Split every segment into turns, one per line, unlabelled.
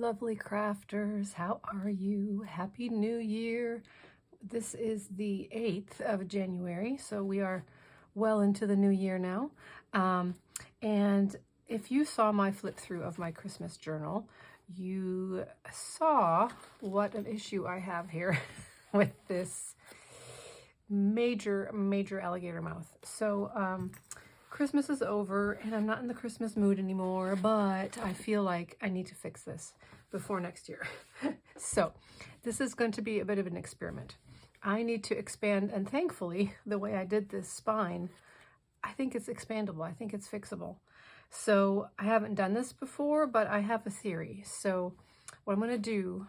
lovely crafters. How are you? Happy New Year. This is the 8th of January, so we are well into the new year now. And if you saw my flip through of my Christmas journal, you saw what an issue I have here with this major alligator mouth. So Christmas is over and I'm not in the Christmas mood anymore, but I feel like I need to fix this before next year. So this is going to be a bit of an experiment. I need to expand, and thankfully the way I did this spine, I think it's expandable. I think it's fixable. So I haven't done this before, but I have a theory. So what I'm going to do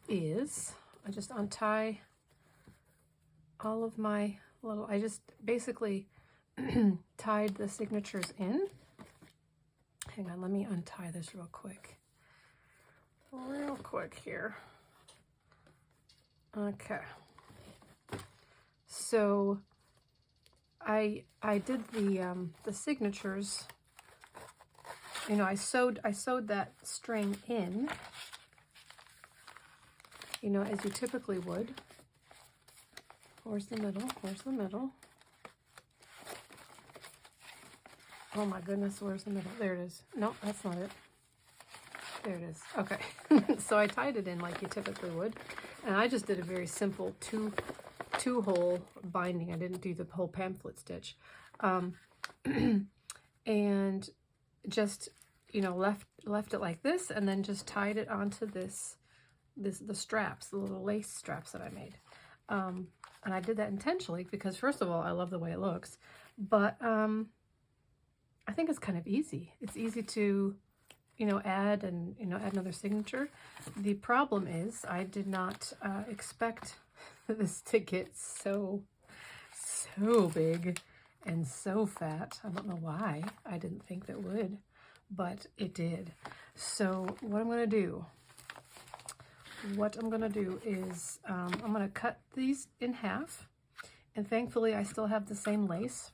is I just untie all of my I just basically tied the signatures in. Hang on, let me untie this real quick here. Okay, so I did the signatures. You know, I sewed that string in, you know, as you typically would. Where's the middle? Where's the middle? Oh my goodness, where's the middle? There it is. No, that's not it. There it is. Okay. So I tied it in like you typically would. And I just did a very simple two-hole binding. I didn't do the whole pamphlet stitch. And just, you know, left it like this, and then just tied it onto the straps, the little lace straps that I made. And I did that intentionally because, first of all, I love the way it looks, but I think it's kind of easy. It's easy to, you know, add another signature. The problem is I did not expect this to get so big and so fat. I don't know why I didn't think that would, but it did. So what I'm going to do is I'm going to cut these in half, and thankfully I still have the same lace.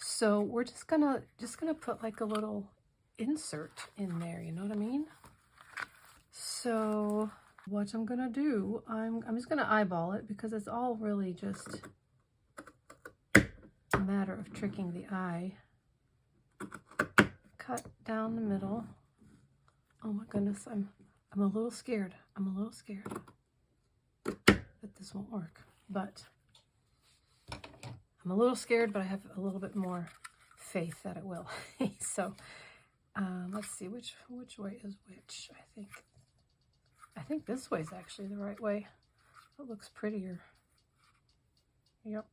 So we're just gonna put like a little insert in there, you know what I mean? So what I'm gonna do, I'm just gonna eyeball it because it's all really just a matter of tricking the eye. Cut down the middle. Oh my goodness, I'm a little scared. I'm a little scared that this won't work, but I'm a little scared, but I have a little bit more faith that it will. So let's see which way is which. I think this way is actually the right way. It looks prettier. Yep.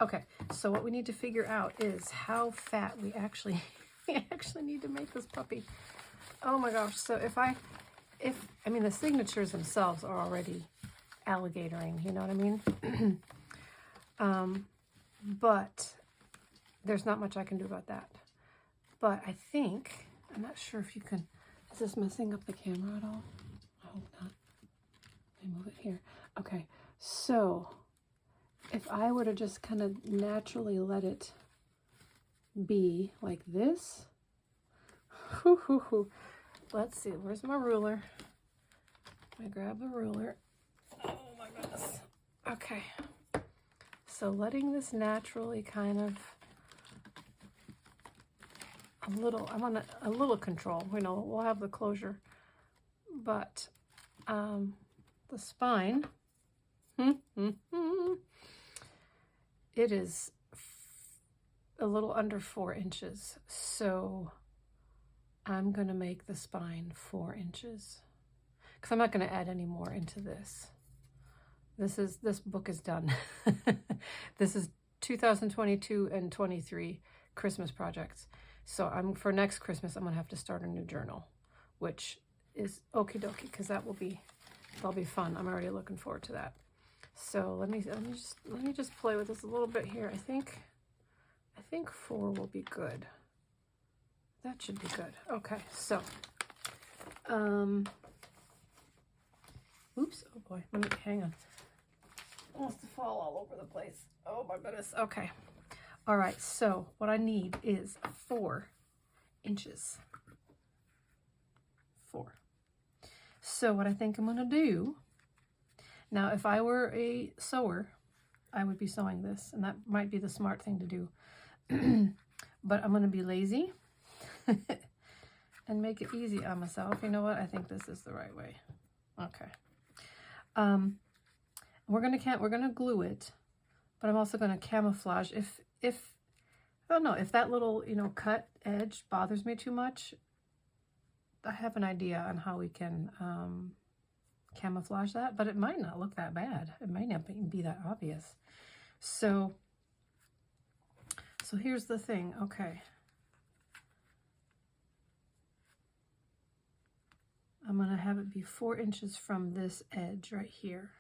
Okay, so what we need to figure out is how fat we actually need to make this puppy. Oh my gosh. So I mean, the signatures themselves are already alligatoring, you know what I mean? But there's not much I can do about that. But I think, I'm not sure if you can, is this messing up the camera at all? I hope not. Let me move it here. Okay, so if I were to just kind of naturally let it be like this, let's see, where's my ruler? Let me grab the ruler. Oh my goodness. Okay. So letting this naturally kind of I want a little control, you know, we'll have the closure, but the spine, it is a little under 4 inches. So I'm going to make the spine 4 inches because I'm not going to add any more into this. This book is done. This is 2022 and 23 Christmas projects. So for next Christmas, I'm gonna have to start a new journal, which is okie dokie because that'll be fun. I'm already looking forward to that. So let me just play with this a little bit here. I think 4 will be good. That should be good. Okay, so oops, oh boy, hang on. It wants to fall all over the place. Oh my goodness. Okay. All right. So what I need is 4 inches. So what I think I'm gonna do, now if I were a sewer, I would be sewing this, and that might be the smart thing to do. But I'm gonna be lazy and make it easy on myself. You know what? I think this is the right way. Okay. We're gonna glue it, but I'm also gonna camouflage. If I don't know, if that little, you know, cut edge bothers me too much, I have an idea on how we can camouflage that, but it might not look that bad. It might not be that obvious. So here's the thing. Okay. I'm going to have it be 4 inches from this edge right here.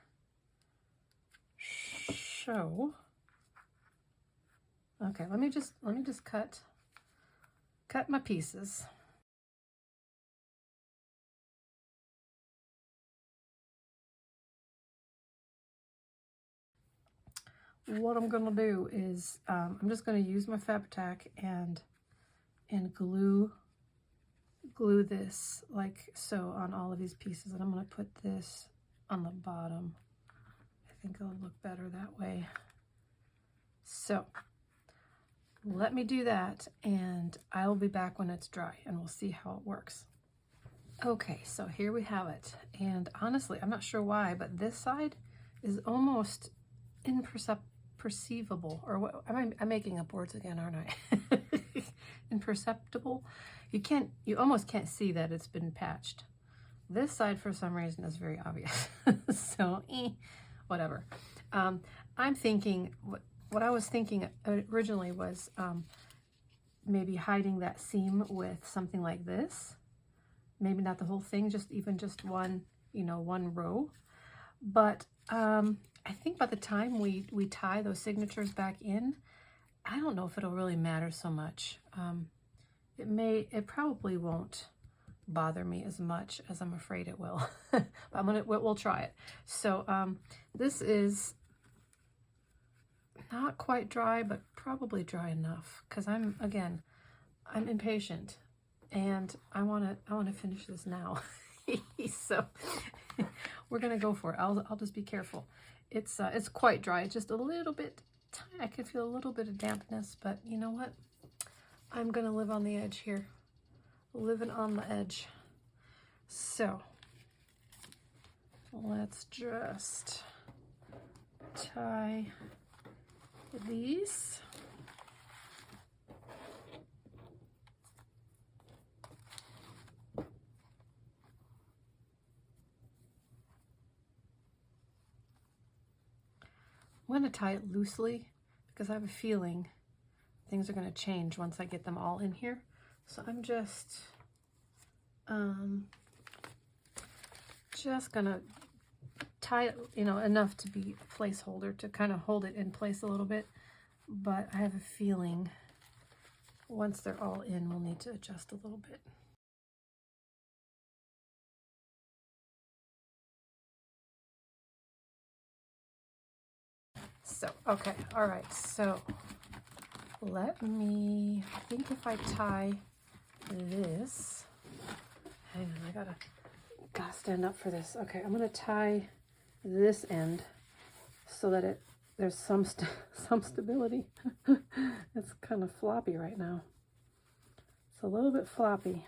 So, okay, let me just cut my pieces. What I'm gonna do is I'm just gonna use my Fabri-Tac and glue this like so on all of these pieces, and I'm gonna put this on the bottom. I think it'll look better that way. So let me do that, and I'll be back when it's dry, and we'll see how it works. Okay, so here we have it, and honestly, I'm not sure why, but this side is almost imperceptible, or what, I'm making up words again, aren't I? Imperceptible. You almost can't see that it's been patched. This side, for some reason, is very obvious. So, whatever. I'm thinking, what I was thinking originally was maybe hiding that seam with something like this. Maybe not the whole thing, just one, you know, one row. But I think by the time we tie those signatures back in, I don't know if it'll really matter so much. It probably won't bother me as much as I'm afraid it will. But we'll try it. So this is not quite dry, but probably dry enough, because I'm impatient, and I want to finish this now. So we're gonna go for it. I'll just be careful. It's quite dry. It's just a little bit. I can feel a little bit of dampness, but you know what? I'm gonna live on the edge here. Living on the edge. So let's just tie these. I'm going to tie it loosely because I have a feeling things are going to change once I get them all in here. So I'm just going to tie it, you know, enough to be a placeholder to kind of hold it in place a little bit. But I have a feeling once they're all in, we'll need to adjust a little bit. So, okay, all right, so I think if I tie this, hang on, I gotta stand up for this. Okay, I'm gonna tie this end so that there's some stability. It's kind of floppy right now. It's a little bit floppy,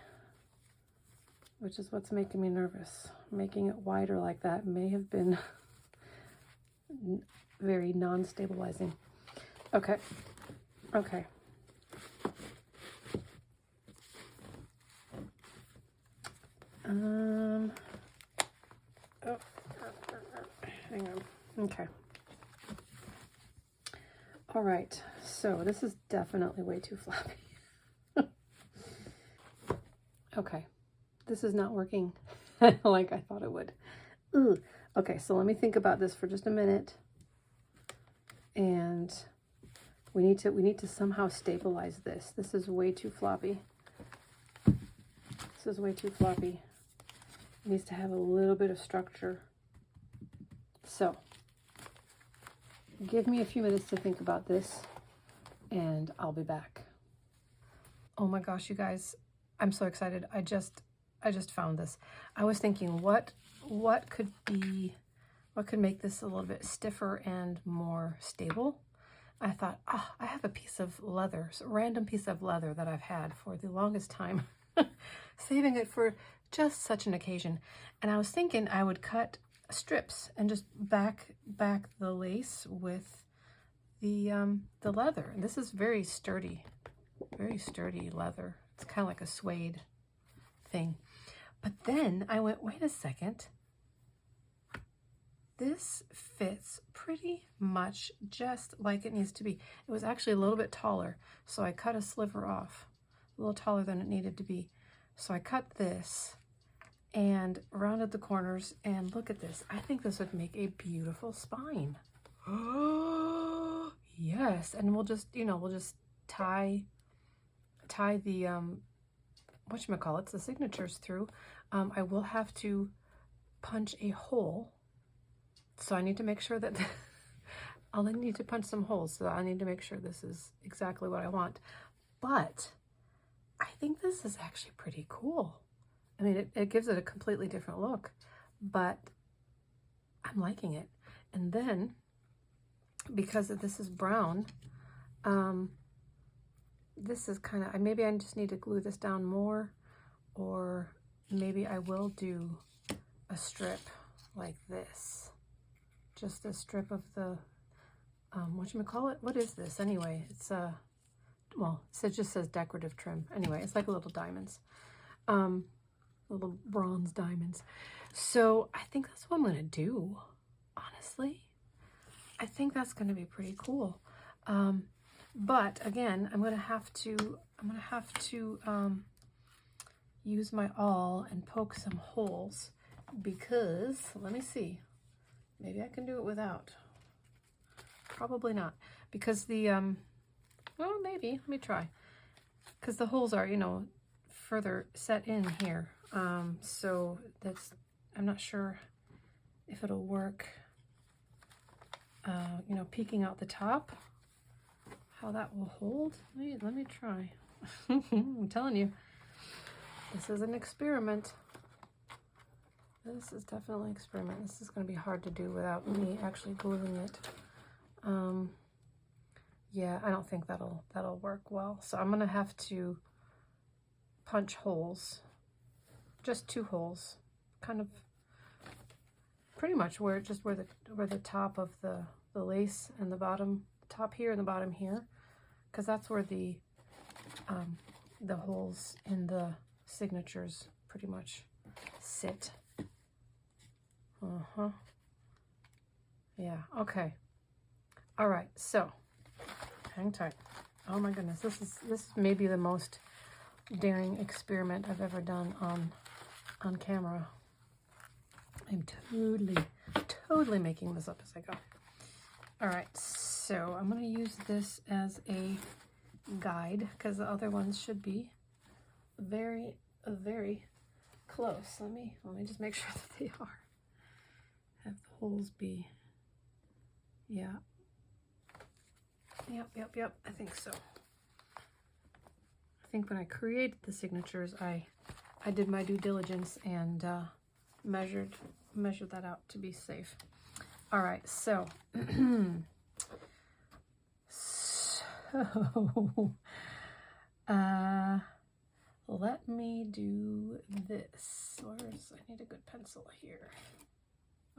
which is what's making me nervous. Making it wider like that may have been very non-stabilizing. Okay. Okay. Oh, hang on. Okay. All right. So this is definitely way too floppy. Okay. This is not working like I thought it would. Ugh. Okay, so let me think about this for just a minute. And we need to somehow stabilize this. This is way too floppy. This is way too floppy. It needs to have a little bit of structure. So, give me a few minutes to think about this, and I'll be back. Oh my gosh, you guys, I'm so excited. I just just found this. I was thinking what could make this a little bit stiffer and more stable. I thought, oh, I have a piece of leather, a random piece of leather that I've had for the longest time, saving it for just such an occasion. And I was thinking I would cut strips and just back the lace with the leather. And this is very sturdy leather. It's kind of like a suede thing. But then I went, wait a second. This fits pretty much just like it needs to be. It was actually a little bit taller, so I cut a sliver off, a little taller than it needed to be. So I cut this and rounded the corners, and look at this. I think this would make a beautiful spine. Oh, yes. And we'll just, we'll just tie the, whatchamacallit, the signatures through. I will have to punch a hole. So I need to make sure that I'll need to punch some holes. So I need to make sure this is exactly what I want. But I think this is actually pretty cool. I mean, it gives it a completely different look, but I'm liking it. And then, because this is brown, this is kind of, maybe I just need to glue this down more, or maybe I will do a strip like this. Just a strip of the, whatchamacallit? What is this anyway? It's well, it just says decorative trim. Anyway, it's like little diamonds, little bronze diamonds. So I think that's what I'm gonna do, honestly. I think that's gonna be pretty cool. But again, I'm gonna have to use my awl and poke some holes, because, let me see. Maybe I can do it without. Probably not, because the, well, maybe, let me try. Because the holes are, further set in here. So that's, I'm not sure if it'll work, peeking out the top, how that will hold. Let me try. I'm telling you, this is an experiment. This is definitely an experiment. This is going to be hard to do without me actually gluing it. Yeah, I don't think that'll work well. So I'm going to have to punch holes, just 2 holes, kind of pretty much where the top of the lace and the bottom, top here and the bottom here, because that's where the holes in the signatures pretty much sit. Yeah, okay. All right, so hang tight. Oh my goodness, this may be the most daring experiment I've ever done on camera. I'm totally making this up as I go. All right, so I'm going to use this as a guide, because the other ones should be very close. Let me just make sure that they are. Have the holes be, yeah. Yep, I think so. I think when I created the signatures, I did my due diligence and measured that out to be safe. All right, so let me do this. I need a good pencil here.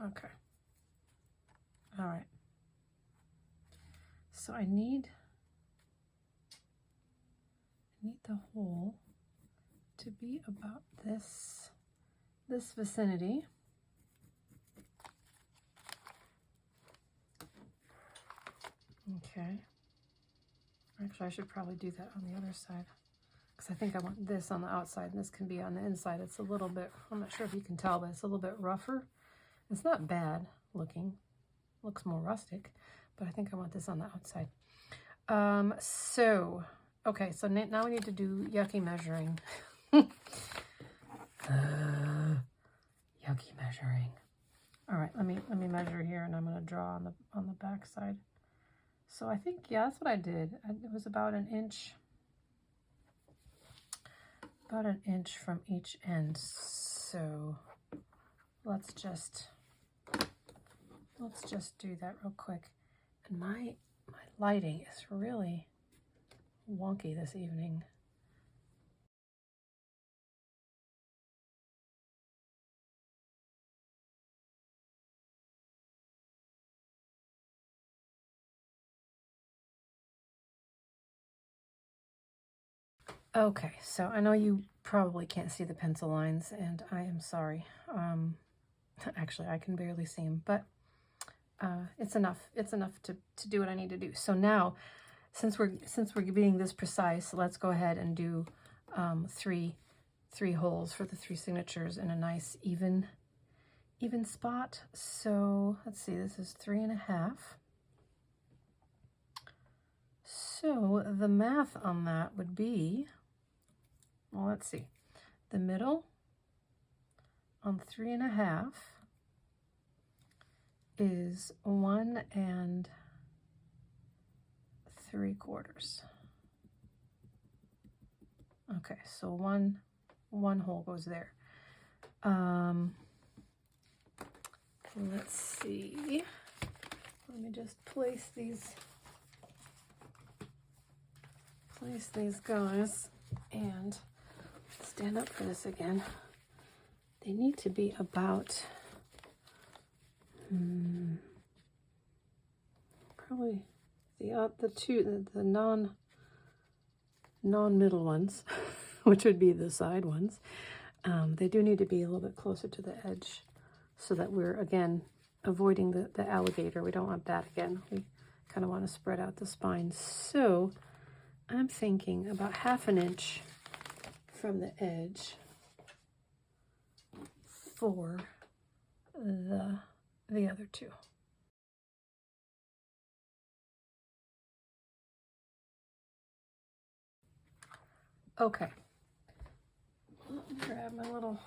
Okay. All right. So I need the hole to be about this vicinity. Okay. Actually, I should probably do that on the other side, because I think I want this on the outside and this can be on the inside. It's a little bit, I'm not sure if you can tell, but it's a little bit rougher. It's not bad looking. Looks more rustic, but I think I want this on the outside. Okay, so now we need to do yucky measuring. Yucky measuring. All right, let me measure here, and I'm going to draw on the back side. So I think, yeah, that's what I did. It was about an inch about an inch from each end. So let's just do that real quick. And my lighting is really wonky this evening. Okay, so I know you probably can't see the pencil lines, and I am sorry. Actually, I can barely see them, but it's enough. It's enough to do what I need to do. So now, since we're being this precise, let's go ahead and do three holes for the 3 signatures in a nice even spot. So let's see, this is 3.5. So the math on that would be, well, let's see, the middle on 3.5 is 1 3/4. Okay, so one hole goes there. Let's see. Let me just place these guys and stand up for this again. They need to be about probably the non-middle ones, which would be the side ones. They do need to be a little bit closer to the edge so that we're, again, avoiding the alligator. We don't want that again. We kind of want to spread out the spine. So I'm thinking about 1/2 inch from the edge for the other 2. Okay, let me grab my little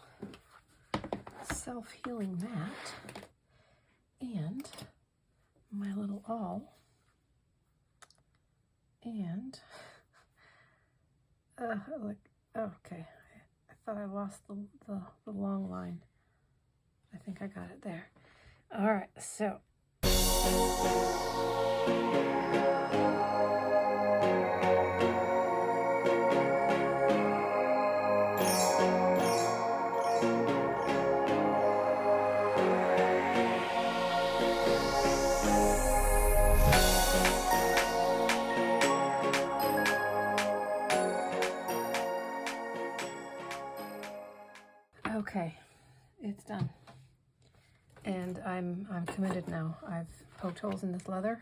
self-healing mat and my little awl, and look, okay, I thought I lost the long line. I think I got it there. All right, so okay, it's done. And I'm committed now. I've poked holes in this leather.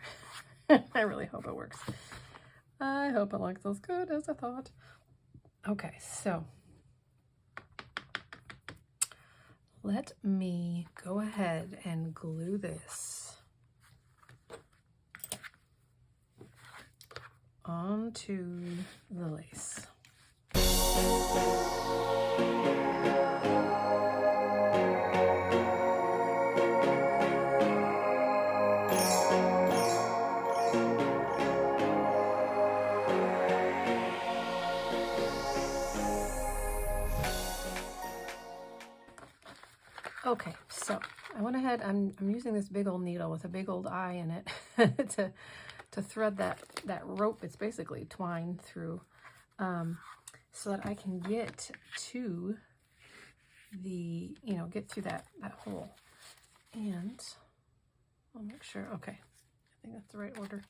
I really hope it works. I hope it looks as good as I thought. Okay, so let me go ahead and glue this onto the lace. Okay, so I went ahead, I'm using this big old needle with a big old eye in it to thread that rope. It's basically twine through, so that I can get to the, get through that hole. And I'll make sure, okay, I think that's the right order.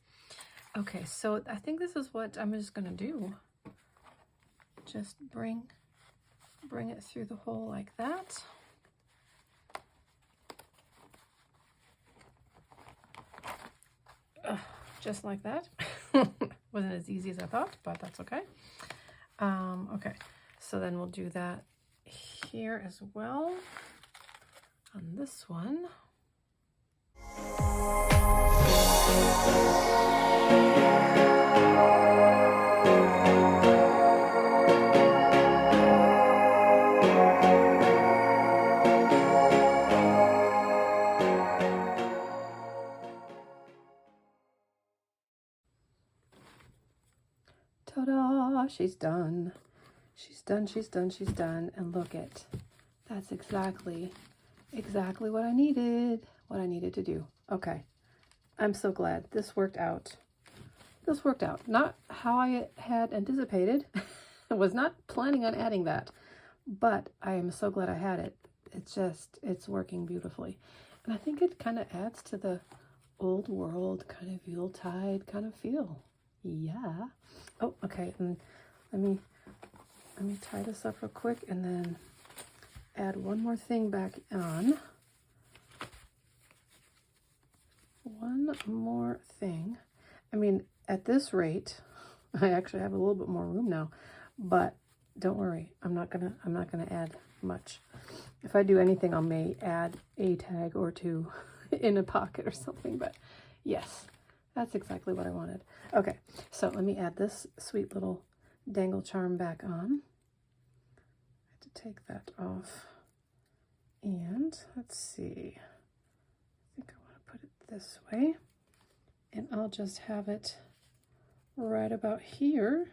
Okay, so I think this is what I'm just gonna do. Just bring it through the hole like that. Just like that. Wasn't as easy as I thought, but that's okay. Okay, so then we'll do that here as well on this one. Ta-da, she's done. She's done, she's done, she's done. And look at, that's exactly what I needed, to do. Okay, I'm so glad this worked out. This worked out. Not how I had anticipated. I was not planning on adding that, but I am so glad I had it. It's working beautifully. And I think it kind of adds to the old world kind of Yuletide kind of feel. Yeah. Oh, okay. And let me tie this up real quick and then add one more thing back on. One more thing. I mean, at this rate, I actually have a little bit more room now, but don't worry, I'm not gonna add much. If I do anything, I may add a tag or two in a pocket or something, but yes, that's exactly what I wanted. Okay, so let me add this sweet little dangle charm back on. I have to take that off. And let's see, I think I want to put it this way, and I'll just have it right about here.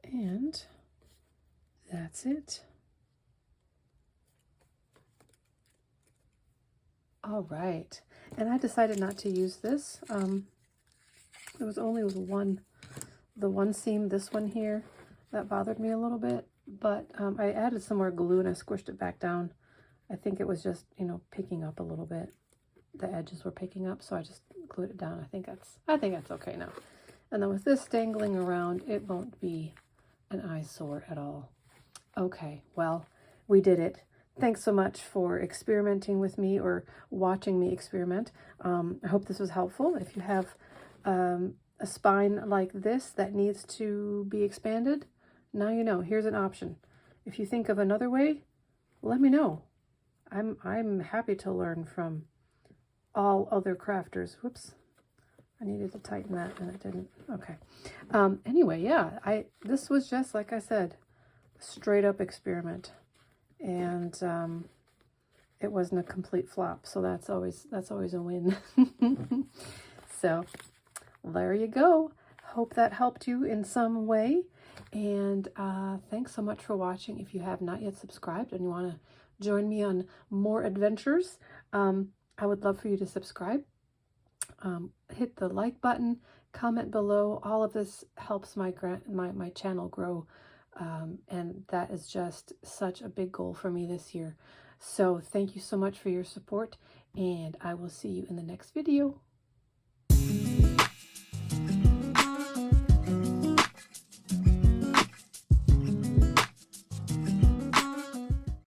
And that's it. All right, and I decided not to use this. There was only the one seam, this one here, that bothered me a little bit, but I added some more glue and I squished it back down. I think it was just, you know, picking up a little bit. The edges were picking up, so I just glued it down. I think that's okay now. And then with this dangling around, it won't be an eyesore at all. Okay, well, we did it. Thanks so much for experimenting with me or watching me experiment. I hope this was helpful. If you have a spine like this that needs to be expanded, now you know. Here's an option. If you think of another way, let me know. I'm happy to learn from all other crafters. Whoops, I needed to tighten that and it didn't. Okay. Anyway, yeah, this was just, like I said, a straight up experiment, and it wasn't a complete flop, so that's always a win. So there you go. Hope that helped you in some way, and thanks so much for watching. If you have not yet subscribed and you want to join me on more adventures, I would love for you to subscribe. Hit the like button, comment below. All of this helps my channel grow, and that is just such a big goal for me this year. So thank you so much for your support, and I will see you in the next video.